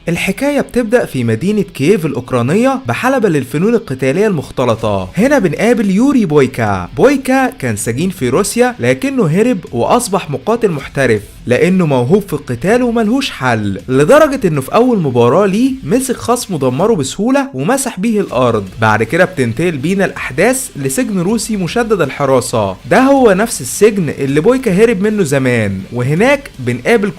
الحكاية بتبدأ في مدينة كييف الأوكرانية بحلبة للفنون القتالية المختلطة. هنا بنقابل يوري بويكا. بويكا كان سجين في روسيا لكنه هرب وأصبح مقاتل محترف لأنه موهوب في القتال وملهوش حل، لدرجة إنه في أول مباراة ليه مسك خصمه دمره بسهولة ومسح بيه الأرض. بعد كده بتنتقل بينا الأحداث لسجن روسي مشدد الحراسة، ده هو نفس السجن اللي بويكا هرب منه زمان، وهناك بنقابل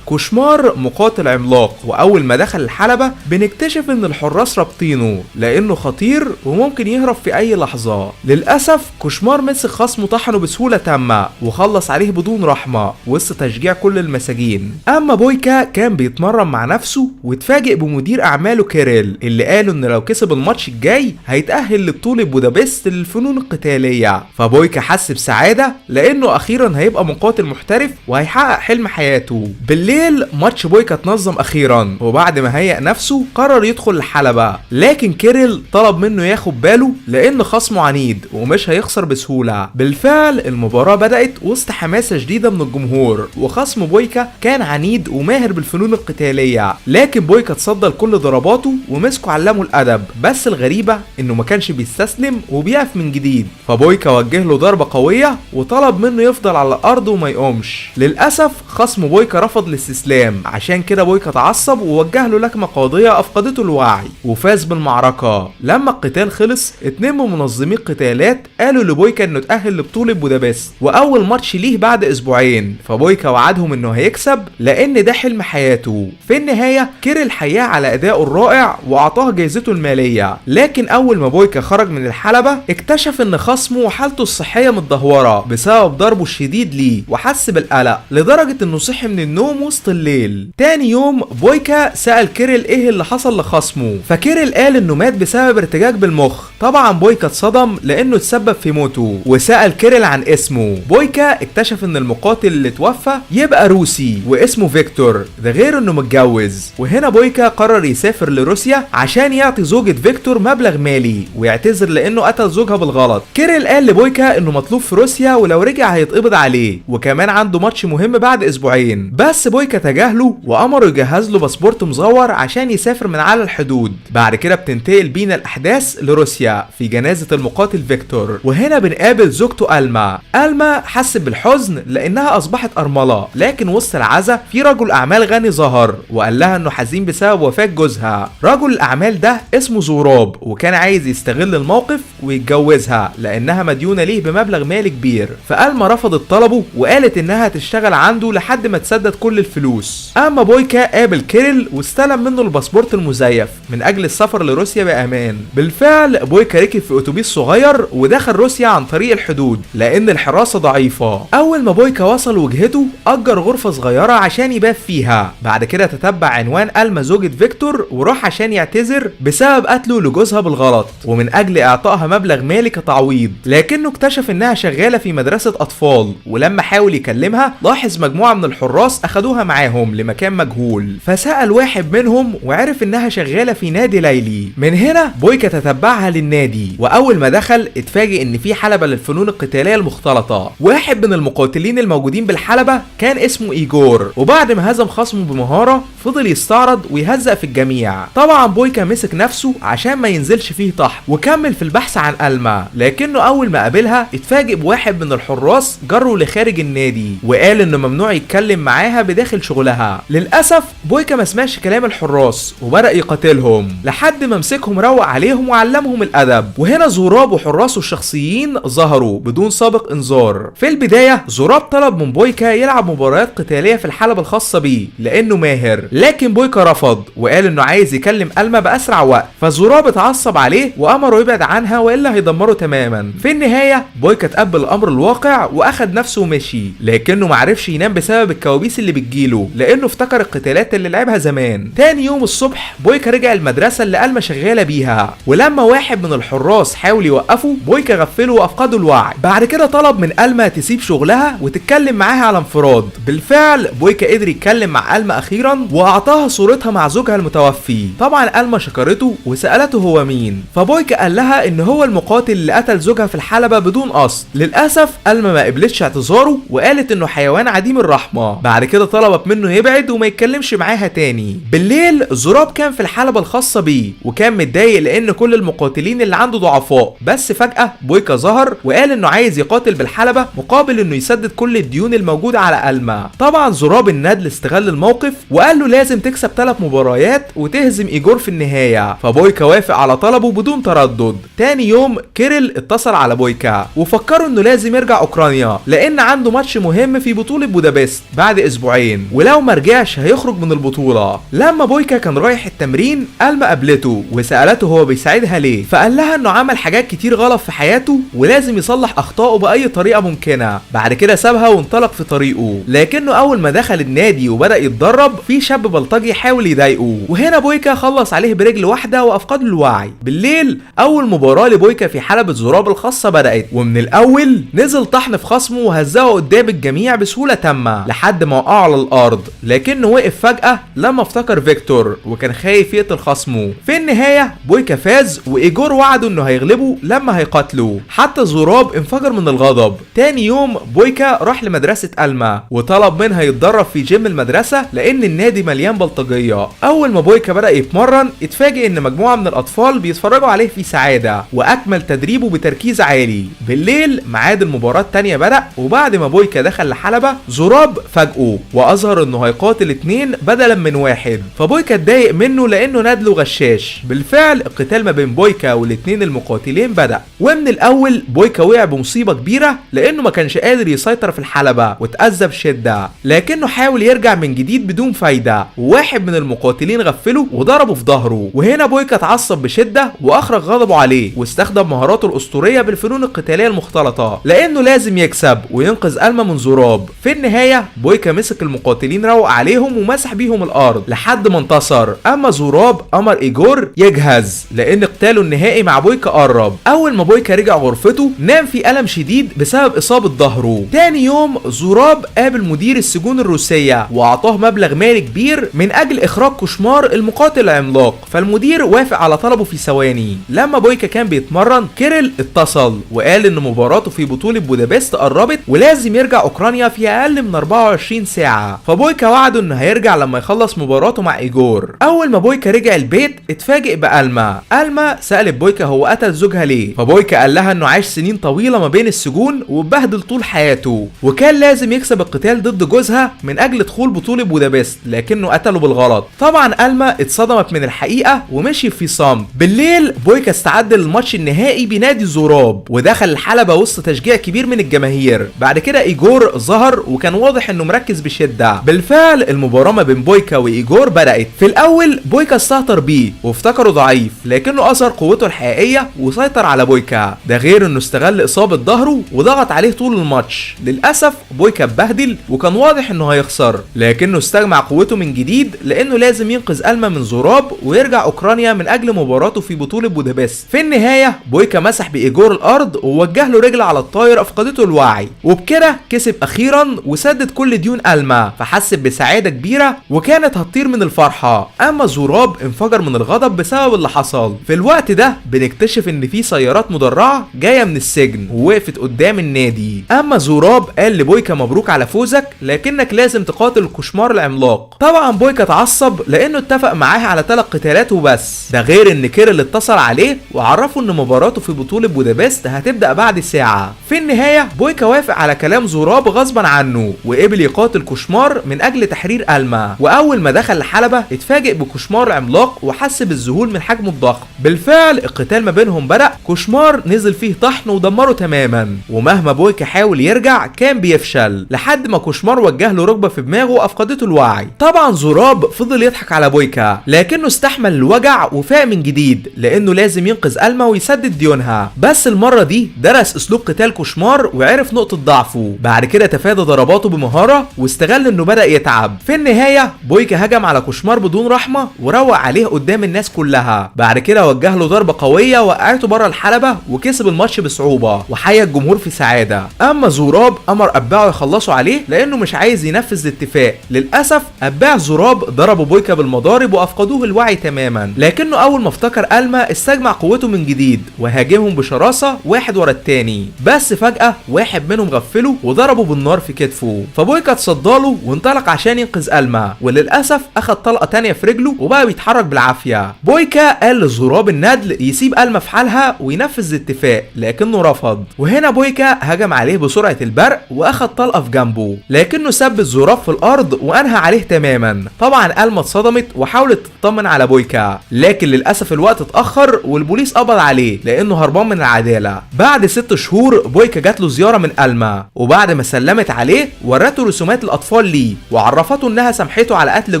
كوشمار مقاتل عملاق. وأول ما دخل الحلبة بنكتشف إن الحراس رابطينه لأنه خطير وممكن يهرب في أي لحظة. للأسف كوشمار مسك خصمه طحنه بسهولة تامة وخلص عليه بدون رحمة وسط تشجيع كل المساجين. اما بويكا كان بيتمرن مع نفسه واتفاجئ بمدير اعماله كيريل اللي قاله ان لو كسب الماتش الجاي هيتأهل لبطولة بودابست للفنون القتالية. فبويكا حس بسعادة لانه اخيرا هيبقى مقاتل محترف وهيحقق حلم حياته. بالليل ماتش بويكا اتنظم اخيرا، وبعد ما هيأ نفسه قرر يدخل الحلبة، لكن كيريل طلب منه ياخد باله لان خصمه عنيد ومش هيخسر بسهولة. بالفعل المباراة بدأت وسط حماسة شديدة من الجمهور، وخصم بويكا كان عنيد وماهر بالفنون القتالية، لكن بويكا تصدى لكل ضرباته ومسكه علمه الادب. بس الغريبة انه ما كانش بيستسلم وبيقف من جديد، فبويكا وجه له ضربة قوية وطلب منه يفضل على الارض وما يقومش. للاسف خصم بويكا رفض الاستسلام، عشان كده بويكا اتعصب ووجه له لكمة قاضية افقدته الوعي وفاز بالمعركة. لما القتال خلص 2 من منظمي القتالات قالوا لبويكا انه اتأهل لبطولة بودابست واول ماتش ليه بعد اسبوعين، فبويكا وعدهم انه هيكسب لان ده حلم حياته. في النهاية كيريل حياه على ادائه الرائع واعطاه جايزته المالية، لكن اول ما بويكا خرج من الحلبة اكتشف ان خصمه وحالته الصحية متدهورة بسبب ضربه الشديد ليه، وحس بالقلق لدرجة انه صحي من النوم وسط الليل. تاني يوم بويكا سأل كيريل ايه اللي حصل لخصمه، فكيريل قال انه مات بسبب ارتجاج بالمخ. طبعا بويكا اتصدم لانه تسبب في موته وسأل كيريل عن اسمه. بويكا اكتشف ان المقاتل اللي توفى يبقى روسي واسمه فيكتور، ده غير انه متجوز. وهنا بويكا قرر يسافر لروسيا عشان يعطي زوجة فيكتور مبلغ مالي ويعتذر لانه قتل زوجها بالغلط. كيريل قال لبويكا انه مطلوب في روسيا ولو رجع هيتقبض عليه، وكمان عنده ماتش مهم بعد اسبوعين. بس بويكا تجاهله وامره يجهز له باسبورت مزور عشان يسافر من على الحدود. بعد كده بتنتقل بينا الاحداث لروسيا في جنازة المقاتل فيكتور، وهنا بنقابل زوجته ألما حست بالحزن لانها اصبحت ارملة، لكن وسط العزا في رجل اعمال غني ظهر وقال لها انه حزين بسبب وفاة جوزها. رجل الاعمال ده اسمه زوراب وكان عايز يستغل الموقف ويتجوزها لانها مديونة ليه بمبلغ مالي كبير، فألما رفضت طلبه وقالت انها تشتغل عنده لحد ما تسدد كل الفلوس. اما بويكا قابل كيريل واستلم منه الباسبورت المزيف من اجل السفر لروسيا بامان. بالفعل بويكا ركب في اتوبيس صغير ودخل روسيا عن طريق الحدود لان الحراسة ضعيفة. اول ما بويكا وصل وجهته اجر غرفة صغيرة عشان يبات فيها. بعد كده تتبع عنوان ألما زوجة فيكتور وراح عشان يعتذر بسبب قتله لجوزها بالغلط ومن اجل اعطائها مبلغ مالي كتعويض، لكنه اكتشف انها شغالة في مدرسة اطفال، ولما حاول يكلمها لاحظ مجموعة من الحراس اخدوها معاهم لمكان مجهول، فسأل واحد منهم وعرف انها شغالة في نادي ليلي. من هنا بويكا تتبعها للنادي، واول ما دخل اتفاجئ ان في حلبة للفنون القتالية المختلطة. واحد من المقاتلين الموجودين بالحلبة كان اسمه إيجور، وبعد ما هزم خصمه بمهارة فضل يستعرض ويهزق في الجميع. طبعا بويكا مسك نفسه عشان ما ينزلش فيه طحن وكمل في البحث عن ألما، لكنه اول ما قابلها اتفاجئ بواحد من الحراس جره لخارج النادي وقال انه ممنوع يتكلم معاها بداخل شغلها. للاسف بويكا ما سمعش كلام الحراس وبدأ يقاتلهم لحد ما مسكهم روق عليهم وعلمهم الادب. وهنا زوراب وحراسه الشخصيين ظهروا بدون سابق انذار. في البداية زوراب طلب من بويكا يلعب مباريات قتالية في الحلبة الخاصة بيه لانه ماهر، لكن بويكا رفض وقال انه عايز يكلم ألما باسرع وقت. فزوراب اتعصب عليه وامره يبعد عنها والا هيدمره تماما. في النهاية بويكا تقبل الامر الواقع واخد نفسه ومشي، لكنه معرفش ينام بسبب الكوابيس اللي بتجيله لانه افتكر القتالات اللي لعبها زمان. تاني يوم الصبح بويكا رجع المدرسة اللي ألما شغالة بيها، ولما واحد من الحراس حاول يوقفه بويكا غفله وافقده الوعي. بعد كده طلب من ألما تسيب شغلها وتتكلم معاها على انفراد. بالفعل بويكا قدر يتكلم مع ألما اخيرا واعطاها صورتها مع زوجها المتوفي. طبعا ألما شكرته وسألته هو مين، فبويكا قال لها ان هو المقاتل اللي قتل زوجها في الحلبة بدون قصد. للاسف ألما ما قبلتش اعتذاره وقالت انه حيوان عديم الرحمة. بعد كده طلبت منه يبعد وما يتكلمش معاها تاني. تاني. بالليل زوراب كان في الحلبة الخاصة بيه وكان متضايق لان كل المقاتلين اللي عنده ضعفاء، بس فجأة بويكا ظهر وقال انه عايز يقاتل بالحلبة مقابل انه يسدد كل الديون الموجودة على ألما. طبعا زوراب الندل استغل الموقف وقال له لازم تكسب 3 مباريات وتهزم ايجور في النهاية، فبويكا وافق على طلبه بدون تردد. تاني يوم كيريل اتصل على بويكا وفكره انه لازم يرجع اوكرانيا لان عنده ماتش مهم في بطولة بودابست بعد اسبوعين، ولو ما رجعش هيخرج من البطولة. لما بويكا كان رايح التمرين ألما قابلته وسألته هو بيساعدها ليه، فقال لها انه عمل حاجات كتير غلط في حياته ولازم يصلح اخطائه باي طريقة ممكنة. بعد كده سابها وانطلق في طريقه، لكنه اول ما دخل النادي وبدأ يتدرب في شاب بلطجي حاول يضايقه، وهنا بويكا خلص عليه برجل واحدة وافقد له الوعي. بالليل اول مباراة لبويكا في حلبة زوراب الخاصة بدأت، ومن الاول نزل طحن في خصمه وهزقه قدام الجميع بسهولة تامة لحد ما وقعه على الارض، لكنه وقف فجأة لما افتكر فيكتور وكان خايف يقتل خصمه. في النهاية بويكا فاز وايجور وعده انه هيغلبه لما هيقاتله. حتى زوراب انفجر من الغضب. تاني يوم بويكا راح لمدرسة ألما وطلب منها يتدرب في جيم المدرسة لان النادي مليان بلطجية. اول ما بويكا بدأ يتمرن اتفاجئ ان مجموعة من الاطفال بيتفرجوا عليه في سعادة واكمل تدريبه بتركيز عالي. بالليل ميعاد المباراة التانية بدأ، وبعد ما بويكا دخل لحلبة زوراب فاجئه واظهر انه هيقاتل 2 بدلا من 1، فبويكا اتضايق منه لانه ندله غشاش. بالفعل القتال ما بين بويكا والاتنين المقاتلين بدأ، ومن الاول بويكا وقع بمصيبة كبيرة لانه ما كانش قادر يسيطر في الحلبة واتأذى بشدة، لكنه حاول يرجع من جديد بدون فايدة، وواحد من المقاتلين غفله وضربه في ظهره. وهنا بويكا اتعصب بشدة واخرج غضبه عليه واستخدم مهاراته الاسطورية بالفنون القتالية المختلطة لانه لازم يكسب وينقذ ألما من زوراب. في النهاية بويكا مسك المقاتلين روق عليهم ومسح بيهم الارض لحد ما انتصر. اما زوراب امر ايجور يجهز لان قتاله النهائي مع بويكا قرب. اول ما بويكا رجع غرفته نام في الم شديد بسبب اصابة ظهره. تاني يوم زوراب قابل مدير السجون الروسية واعطاه مبلغ مالي كبير من اجل اخراج كوشمار المقاتل العملاق، فالمدير وافق على طلبه في ثواني. لما بويكا كان بيتمرن كيريل اتصل وقال ان مباراته في بطولة بودابست قربت ولازم يرجع اوكرانيا في اقل من 24 ساعة، فبويكا وعده انه هيرجع لما يخلص مباراته مع ايجور. اول ما بويكا رجع البيت اتفاجئ بألما. ألما سألت بويكا هو قتل زوجها ليه، فبويكا قال لها انه عاش سنين طويلة ما بين السجون واتبهدل طول حياته وكان لازم يكسب القتال ضد جوزها من اجل دخول بطولة بودابست لكنه قتله بالغلط. طبعا ألما اتصدمت من الحقيقة ومشي في صمت. بالليل بويكا استعد للماتش النهائي بنادي زوراب ودخل الحلبة وسط تشجيع كبير من الجماهير. بعد كده ايجور ظهر وكان واضح انه مركز بشدة. بالفعل المباراة ما بين بويكا وايجور بدأت. في الاول بويكا استهتر بيه وافتكره ضعيف لكنه اظهر قوته الحقيقية وسيطر على بويكا، ده غير انه استغل اصابة ظهره وضغط عليه طول الماتش. للاسف بويكا اتبهدل وكان واضح انه هيخسر لكنه استجمع قوته من جديد لانه لازم ينقذ ألما من زوراب ويرجع اوكرانيا من اجل مباراته في بطولة بودابست. في النهاية بويكا مسح بايجور الارض ووجه له رجل على الطاير افقدته الوعي، وبكده كسب اخيرا وسدد كل ديون ألما، فحس بسعادة كبيرة وكانت هتطير من الفرحة. اما زوراب انفجر من الغضب بسبب اللي حصل. في الوقت ده بنكتشف ان في سيارات مدرعة جاية من السجن ووقفت قدام النادي. اما زوراب قال لبويكا مبروك على فوزك لكنك لازم تقاتل الكوشمار العملاق. طبعا بويكا اتعصب لانه اتفق معاه على 3 قتالات وبس، ده غير ان كيريل اتصل عليه وعرفه ان مباراته في بطولة بودابست هتبدأ بعد ساعة. في النهاية بويكا وافق على كلام زوراب غصبا عنه وقبل يقاتل كوشمار من اجل تحرير ألما. واول ما دخل الحلبة اتفاجئ بكوشمار العملاق وحس بالذهول من حجمه الضخم. بالفعل القتال ما بينهم بدأ. كوشمار نزل فيه طحن ودمره تماما، ومهما بويكا حاول يرجع كان بيفشل لحد ما كوشمار وجه له ركبة في دماغه وافقدته الوعي. طبعا زوراب فضل يضحك على بويكا لكنه استحمل الوجع وفاق من جديد لانه لازم ينقذ ألما ويسدد ديونها، بس المرة دي درس اسلوب قتال كوشمار وعرف نقطة ضعفه. بعد كده تفادى ضرباته بمهارة واستغل انه بدأ يتعب. في النهاية بويكا هجم على كوشمار بدون رحمة وروق عليه قدام الناس كلها. بعد كده وجه له ضربة قوية وقعته بره الحلبة وكسب الماتش بصعوبة وحيا الجمهور في سعادة. اما زوراب امر اتباعه يخلصوا عليه لانه مش عايز ينفذ الاتفاق. للاسف اتباع زوراب ضربوا بويكا بالمضارب وافقدوه الوعي تماما، لكنه اول ما افتكر ألما استجمع قوته من جديد وهاجمهم بشراسة واحد ورا التاني. بس فجأة واحد منهم غفله وضربه بالنار في كتفه، فبويكا اتصداله وانطلق عشان ينقذ ألما، وللاسف للاسف اخد طلقه تانية في رجله وبقى بيتحرك بالعافيه. بويكا قال لزراب الندل يسيب ألما في حالها وينفذ الاتفاق لكنه رفض، وهنا بويكا هجم عليه بسرعه البرق واخد طلقه في جنبه لكنه ثبت زراب في الارض وانهى عليه تماما. طبعا ألما اتصدمت وحاولت تطمن على بويكا، لكن للاسف الوقت اتاخر والبوليس قبض عليه لانه هربان من العداله. بعد 6 شهور بويكا جات له زياره من ألما، وبعد ما سلمت عليه ورته رسومات الاطفال ليه وعرفته انها سامحته على قتل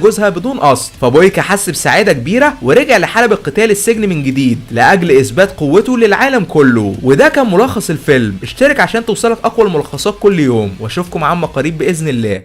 جوزها بدون قصد. فبويكا حس بسعاده كبيره ورجع لحلبة قتال السجن من جديد لاجل اثبات قوته للعالم كله. وده كان ملخص الفيلم. اشترك عشان توصلك اقوى الملخصات كل يوم، واشوفكم عما قريب باذن الله.